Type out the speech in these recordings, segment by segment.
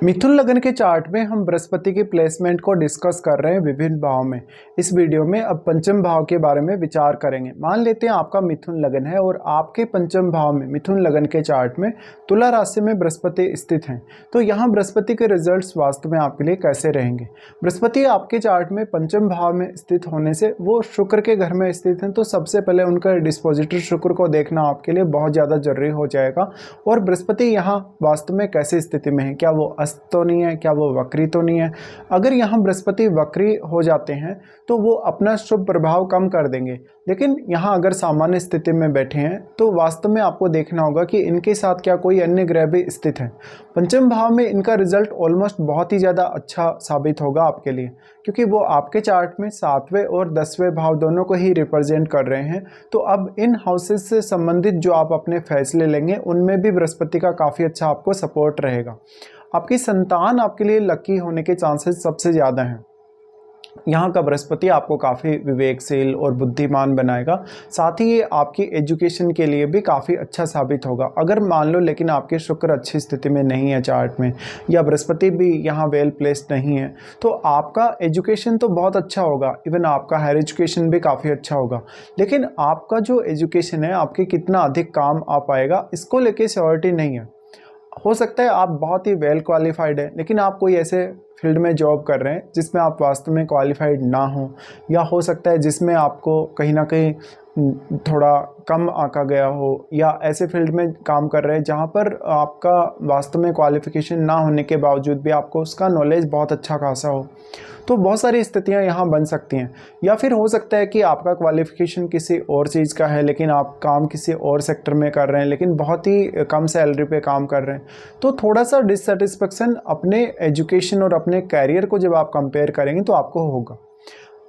मिथुन लग्न के चार्ट में हम बृहस्पति की प्लेसमेंट को डिस्कस कर रहे हैं विभिन्न भाव में। इस वीडियो में अब पंचम भाव के बारे में विचार करेंगे। मान लेते हैं आपका मिथुन लग्न है और आपके पंचम भाव में मिथुन लग्न के चार्ट में तुला राशि में बृहस्पति स्थित हैं, तो यहाँ बृहस्पति के रिजल्ट्स वास्तव में आपके लिए कैसे रहेंगे। बृहस्पति आपके चार्ट में पंचम भाव में स्थित होने से वो शुक्र के घर में स्थित हैं, तो सबसे पहले उनका डिस्पोजिटर शुक्र को देखना आपके लिए बहुत ज़्यादा जरूरी हो जाएगा। और बृहस्पति यहाँ वास्तव में कैसी स्थिति में है, क्या वो तो नहीं है, क्या वो वक्री तो नहीं है। अगर यहाँ बृहस्पति वक्री हो जाते हैं तो वो अपना शुभ प्रभाव कम कर देंगे, लेकिन यहाँ अगर सामान्य स्थिति में बैठे हैं तो वास्तव में आपको देखना होगा कि इनके साथ क्या कोई अन्य ग्रह भी स्थित है। पंचम भाव में इनका रिजल्ट ऑलमोस्ट बहुत ही ज़्यादा अच्छा साबित होगा आपके लिए, क्योंकि वो आपके चार्ट में 7वें और 10वें भाव दोनों को ही रिप्रेजेंट कर रहे हैं। तो अब इन हाउसेस से संबंधित जो आप अपने फैसले लेंगे उनमें भी बृहस्पति का काफ़ी अच्छा आपको सपोर्ट रहेगा। आपकी संतान आपके लिए लकी होने के चांसेस सबसे ज़्यादा हैं। यहाँ का बृहस्पति आपको काफ़ी विवेकशील और बुद्धिमान बनाएगा, साथ ही ये आपकी एजुकेशन के लिए भी काफ़ी अच्छा साबित होगा। अगर मान लो लेकिन आपके शुक्र अच्छी स्थिति में नहीं है चार्ट में, या बृहस्पति भी यहाँ वेल प्लेस्ड नहीं है, तो आपका एजुकेशन तो बहुत अच्छा होगा, इवन आपका हायर एजुकेशन भी काफ़ी अच्छा होगा। लेकिन आपका जो एजुकेशन है आपके कितना अधिक काम आ पाएगा इसको लेके श्योरिटी नहीं है। हो सकता है आप बहुत ही वेल क्वालिफाइड है, लेकिन आप कोई ऐसे फील्ड में जॉब कर रहे हैं जिसमें आप वास्तव में क्वालिफाइड ना हो, या हो सकता है जिसमें आपको कहीं ना कहीं थोड़ा कम आंका गया हो, या ऐसे फील्ड में काम कर रहे हैं जहां पर आपका वास्तव में क्वालिफिकेशन ना होने के बावजूद भी आपको उसका नॉलेज बहुत अच्छा खासा हो। तो बहुत सारी स्थितियां यहाँ बन सकती हैं। या फिर हो सकता है कि आपका क्वालिफिकेशन किसी और चीज़ का है लेकिन आप काम किसी और सेक्टर में कर रहे हैं, लेकिन बहुत ही कम सैलरी पे काम कर रहे हैं। तो थोड़ा सा डिससेटिस्फेक्शन अपने एजुकेशन और अपने कैरियर को जब आप कंपेयर करेंगे तो आपको होगा।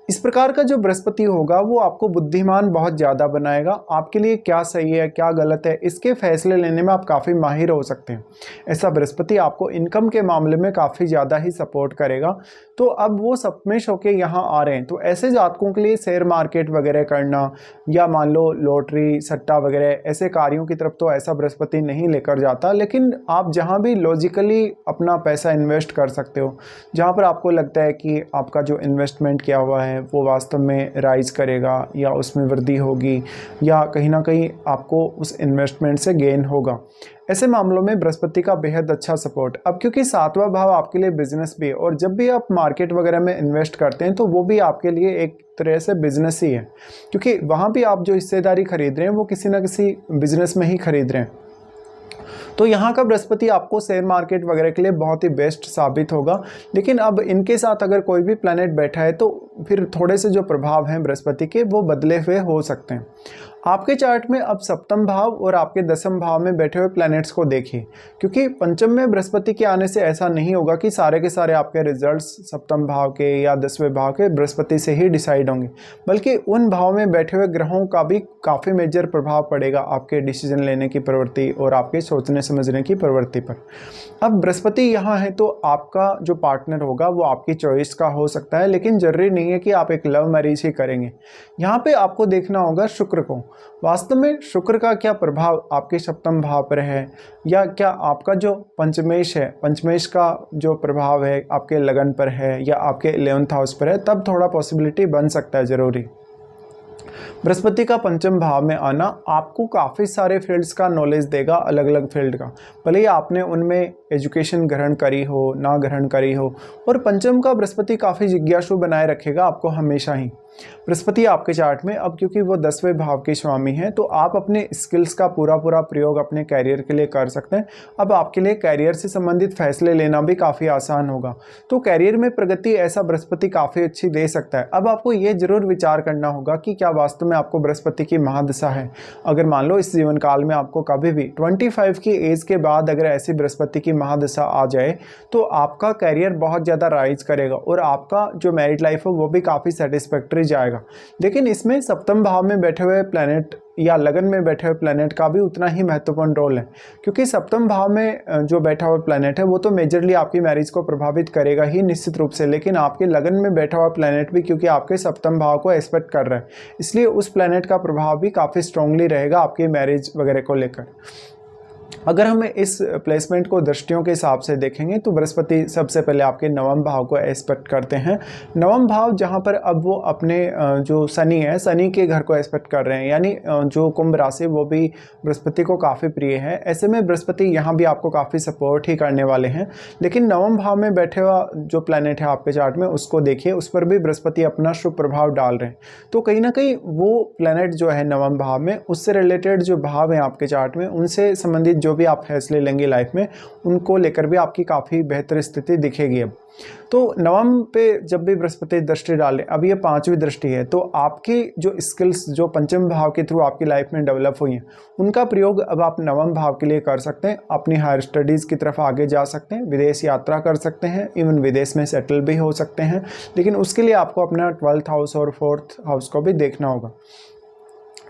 इस प्रकार का जो बृहस्पति होगा वो आपको बुद्धिमान बहुत ज़्यादा बनाएगा। आपके लिए क्या सही है क्या गलत है इसके फैसले लेने में आप काफ़ी माहिर हो सकते हैं। ऐसा बृहस्पति आपको इनकम के मामले में काफ़ी ज़्यादा ही सपोर्ट करेगा। तो अब वो सप्तमेश होके यहाँ आ रहे हैं, तो ऐसे जातकों के लिए शेयर मार्केट वगैरह करना, या मान लो लॉटरी सट्टा वगैरह ऐसे कार्यों की तरफ तो ऐसा बृहस्पति नहीं लेकर जाता। लेकिन आप जहाँ भी लॉजिकली अपना पैसा इन्वेस्ट कर सकते हो, जहाँ पर आपको लगता है कि आपका जो इन्वेस्टमेंट किया हुआ है वो वास्तव में राइज करेगा या उसमें वृद्धि होगी, या कहीं ना कहीं आपको उस इन्वेस्टमेंट से गेन होगा, ऐसे मामलों में बृहस्पति का बेहद अच्छा सपोर्ट। अब क्योंकि 7वां भाव आपके लिए बिजनेस भी है, और जब भी आप मार्केट वगैरह में इन्वेस्ट करते हैं तो वो भी आपके लिए एक तरह से बिजनेस ही है, क्योंकि वहाँ भी आप जो हिस्सेदारी खरीद रहे हैं वो किसी ना किसी बिजनेस में ही खरीद रहे हैं। तो यहाँ का बृहस्पति आपको शेयर मार्केट वगैरह के लिए बहुत ही बेस्ट साबित होगा। लेकिन अब इनके साथ अगर कोई भी प्लैनेट बैठा है तो फिर थोड़े से जो प्रभाव हैं बृहस्पति के वो बदले हुए हो सकते हैं। आपके चार्ट में अब सप्तम भाव और आपके दसम भाव में बैठे हुए प्लैनेट्स को देखिए, क्योंकि पंचम में बृहस्पति के आने से ऐसा नहीं होगा कि सारे के सारे आपके रिजल्ट्स सप्तम भाव के या 10वें भाव के बृहस्पति से ही डिसाइड होंगे, बल्कि उन भाव में बैठे हुए ग्रहों का भी काफ़ी मेजर प्रभाव पड़ेगा आपके डिसीजन लेने की प्रवृत्ति और आपके सोचने समझने की प्रवृत्ति पर। अब बृहस्पति यहाँ है तो आपका जो पार्टनर होगा वो आपकी चॉइस का हो सकता है, लेकिन जरूरी नहीं है कि आप एक लव मैरिज ही करेंगे। यहाँ पे आपको देखना होगा शुक्र को, वास्तव में शुक्र का क्या प्रभाव आपके सप्तम भाव पर है, या क्या आपका जो पंचमेश है, पंचमेश का जो प्रभाव है आपके लगन पर है या आपके 11th हाउस पर है, तब थोड़ा पॉसिबिलिटी बन सकता है जरूरी। बृहस्पति का पंचम भाव में आना आपको काफ़ी सारे फील्ड्स का नॉलेज देगा, अलग अलग फील्ड का, भले ही आपने उनमें एजुकेशन ग्रहण करी हो ना ग्रहण करी हो। और पंचम का बृहस्पति काफ़ी जिज्ञासु बनाए रखेगा आपको हमेशा ही। बृहस्पति आपके चार्ट में अब क्योंकि वो 10वें भाव के स्वामी हैं, तो आप अपने स्किल्स का पूरा प्रयोग अपने कैरियर के लिए कर सकते हैं। अब आपके लिए कैरियर से संबंधित फैसले लेना भी काफ़ी आसान होगा। तो कैरियर में प्रगति ऐसा बृहस्पति काफ़ी अच्छी दे सकता है। अब आपको ये जरूर विचार करना होगा कि क्या वास्तव में आपको बृहस्पति की महादशा है। अगर मान लो इस जीवन काल में आपको कभी भी 25 की एज के बाद अगर ऐसी बृहस्पति की महादशा आ जाए तो आपका कैरियर बहुत ज़्यादा राइज करेगा और आपका जो मैरिड लाइफ है वो भी काफ़ी सेटिस्फैक्टरी जाएगा। लेकिन इसमें सप्तम भाव में बैठे हुए प्लैनेट या लगन में बैठे हुए प्लैनेट का भी उतना ही महत्वपूर्ण रोल है, क्योंकि सप्तम भाव में जो बैठा हुआ प्लैनेट है वो तो मेजरली आपकी मैरिज को प्रभावित करेगा ही निश्चित रूप से, लेकिन आपके लगन में बैठा हुआ प्लैनेट भी क्योंकि आपके सप्तम भाव को एस्पेक्ट कर रहा है, इसलिए उस प्लैनेट का प्रभाव भी काफ़ी स्ट्रांगली रहेगा आपकी मैरिज वगैरह को लेकर। अगर हम इस प्लेसमेंट को दृष्टियों के हिसाब से देखेंगे तो बृहस्पति सबसे पहले आपके नवम भाव को एस्पेक्ट करते हैं। नवम भाव जहां पर अब वो अपने जो शनि है, शनि के घर को एस्पेक्ट कर रहे हैं, यानी जो कुंभ राशि वो भी बृहस्पति को काफ़ी प्रिय है। ऐसे में बृहस्पति यहाँ भी आपको काफ़ी सपोर्ट ही करने वाले हैं। लेकिन नवम भाव में बैठे हुआ जो प्लैनेट है आपके चार्ट में, उसको देखिए, उस पर भी बृहस्पति अपना शुभ प्रभाव डाल रहे हैं। तो कहीं ना कहीं वो प्लैनेट जो है नवम भाव में, उससे रिलेटेड जो भाव हैं आपके चार्ट में, उनसे संबंधित जो भी आप फैसले लेंगे लाइफ में, उनको लेकर भी आपकी काफ़ी बेहतर स्थिति दिखेगी। अब तो नवम पे जब भी बृहस्पति दृष्टि डालें, अब ये 5वीं दृष्टि है, तो आपकी जो स्किल्स जो पंचम भाव के थ्रू आपकी लाइफ में डेवलप हुई हैं, उनका प्रयोग अब आप नवम भाव के लिए कर सकते हैं। अपनी हायर स्टडीज़ की तरफ आगे जा सकते हैं, विदेश यात्रा कर सकते हैं, इवन विदेश में सेटल भी हो सकते हैं। लेकिन उसके लिए आपको अपना 12th हाउस और 4th हाउस को भी देखना होगा।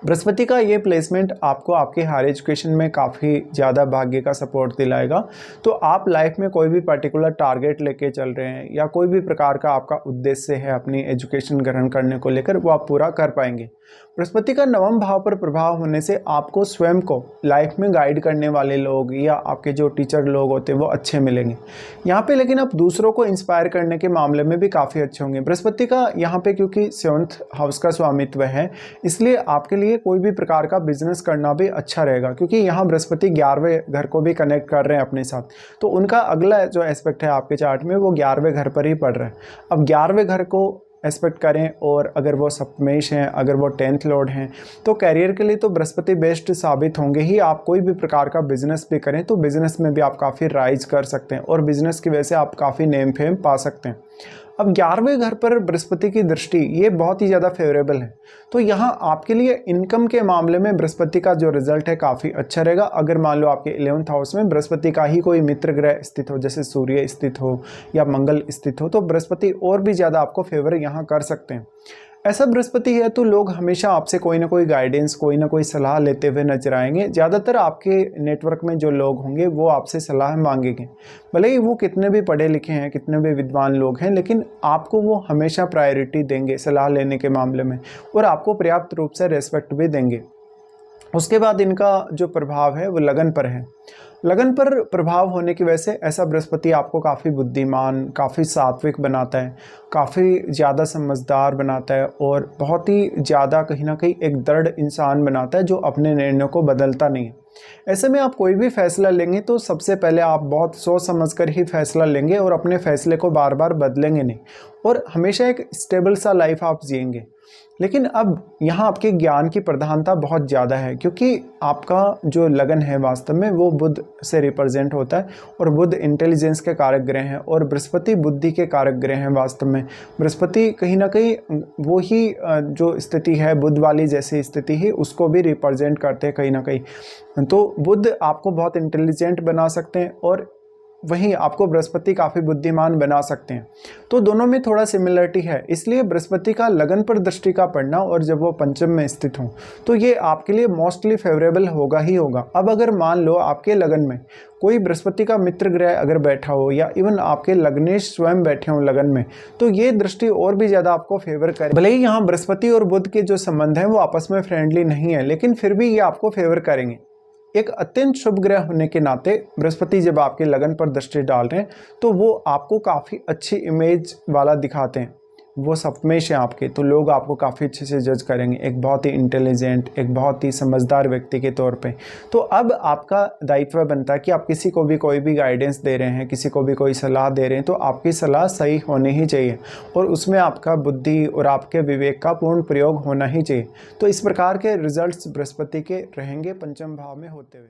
बृहस्पति का ये प्लेसमेंट आपको आपके हायर एजुकेशन में काफ़ी ज़्यादा भाग्य का सपोर्ट दिलाएगा। तो आप लाइफ में कोई भी पर्टिकुलर टारगेट लेके चल रहे हैं या कोई भी प्रकार का आपका उद्देश्य है अपनी एजुकेशन ग्रहण करने को लेकर, वो आप पूरा कर पाएंगे। बृहस्पति का नवम भाव पर प्रभाव होने से आपको स्वयं को लाइफ में गाइड करने वाले लोग या आपके जो टीचर लोग होते हैं वो अच्छे मिलेंगे यहाँ पे। लेकिन आप दूसरों को इंस्पायर करने के मामले में भी काफ़ी अच्छे होंगे। बृहस्पति का यहाँ पे क्योंकि 7th हाउस का स्वामित्व है, इसलिए आपके लिए कोई भी प्रकार का बिजनेस करना भी अच्छा रहेगा, क्योंकि यहाँ बृहस्पति 11वें घर को भी कनेक्ट कर रहे हैं अपने साथ। तो उनका अगला जो एस्पेक्ट है आपके चार्ट में, वो 11वें घर पर ही पड़ रहा है। अब 11वें घर को एस्पेक्ट करें, और अगर वो सप्तमेश हैं, अगर वो 10th लॉर्ड हैं, तो कैरियर के लिए तो बृहस्पति बेस्ट साबित होंगे ही। आप कोई भी प्रकार का बिजनेस भी करें तो बिजनेस में भी आप काफ़ी राइज कर सकते हैं, और बिजनेस की वजह से आप काफ़ी नेम फेम पा सकते हैं। अब 11वें घर पर बृहस्पति की दृष्टि ये बहुत ही ज़्यादा फेवरेबल है। तो यहाँ आपके लिए इनकम के मामले में बृहस्पति का जो रिजल्ट है काफ़ी अच्छा रहेगा। अगर मान लो आपके 11th हाउस में बृहस्पति का ही कोई मित्र ग्रह स्थित हो, जैसे सूर्य स्थित हो या मंगल स्थित हो, तो बृहस्पति और भी ज़्यादा आपको फेवर यहाँ कर सकते हैं। ऐसा बृहस्पति है तो लोग हमेशा आपसे कोई ना कोई गाइडेंस, कोई ना कोई सलाह लेते हुए नजर आएंगे। ज़्यादातर आपके नेटवर्क में जो लोग होंगे वो आपसे सलाह मांगेंगे, भले ही वो कितने भी पढ़े लिखे हैं, कितने भी विद्वान लोग हैं, लेकिन आपको वो हमेशा प्रायोरिटी देंगे सलाह लेने के मामले में, और आपको पर्याप्त रूप से रेस्पेक्ट भी देंगे। उसके बाद इनका जो प्रभाव है वो लगन पर है। लगन पर प्रभाव होने की वजह से ऐसा बृहस्पति आपको काफ़ी बुद्धिमान, काफ़ी सात्विक बनाता है, काफ़ी ज़्यादा समझदार बनाता है, और बहुत ही ज़्यादा कहीं ना कहीं एक दृढ़ इंसान बनाता है जो अपने निर्णयों को बदलता नहीं है। ऐसे में आप कोई भी फैसला लेंगे तो सबसे पहले आप बहुत सोच समझकर ही फैसला लेंगे, और अपने फैसले को बार बार बदलेंगे नहीं, और हमेशा एक स्टेबल सा लाइफ आप जिएंगे। लेकिन अब यहाँ आपके ज्ञान की प्रधानता बहुत ज़्यादा है, क्योंकि आपका जो लगन है वास्तव में वो बुध से रिप्रेजेंट होता है, और बुध इंटेलिजेंस के कारक ग्रह हैं, और बृहस्पति बुद्धि के कारक ग्रह हैं। वास्तव में बृहस्पति कहीं ना कहीं वो ही जो स्थिति है बुध वाली जैसी स्थिति ही उसको भी रिप्रेजेंट करते हैं कहीं ना कहीं। तो बुध आपको बहुत इंटेलिजेंट बना सकते हैं, और वहीं आपको बृहस्पति काफ़ी बुद्धिमान बना सकते हैं। तो दोनों में थोड़ा सिमिलरिटी है, इसलिए बृहस्पति का लगन पर दृष्टि का पड़ना, और जब वो पंचम में स्थित हो, तो ये आपके लिए मोस्टली फेवरेबल होगा ही होगा। अब अगर मान लो आपके लगन में कोई बृहस्पति का मित्र ग्रह अगर बैठा हो, या इवन आपके लग्नेश स्वयं बैठे हो लगन में, तो ये दृष्टि और भी ज़्यादा आपको फेवर करे। भले ही यहाँ बृहस्पति और बुध के जो संबंध हैं वो आपस में फ्रेंडली नहीं है, लेकिन फिर भी ये आपको फेवर करेंगे। एक अत्यंत शुभ ग्रह होने के नाते बृहस्पति जब आपके लगन पर दृष्टि डाल रहे हैं तो वो आपको काफ़ी अच्छी इमेज वाला दिखाते हैं। वो सप्तमेश हैं आपके, तो लोग आपको काफ़ी अच्छे से जज करेंगे, एक बहुत ही इंटेलिजेंट, एक बहुत ही समझदार व्यक्ति के तौर पे। तो अब आपका दायित्व बनता है कि आप किसी को भी कोई भी गाइडेंस दे रहे हैं, किसी को भी कोई सलाह दे रहे हैं, तो आपकी सलाह सही होनी ही चाहिए, और उसमें आपका बुद्धि और आपके विवेक का पूर्ण प्रयोग होना ही चाहिए। तो इस प्रकार के रिजल्ट्स बृहस्पति के रहेंगे पंचम भाव में होते हुए।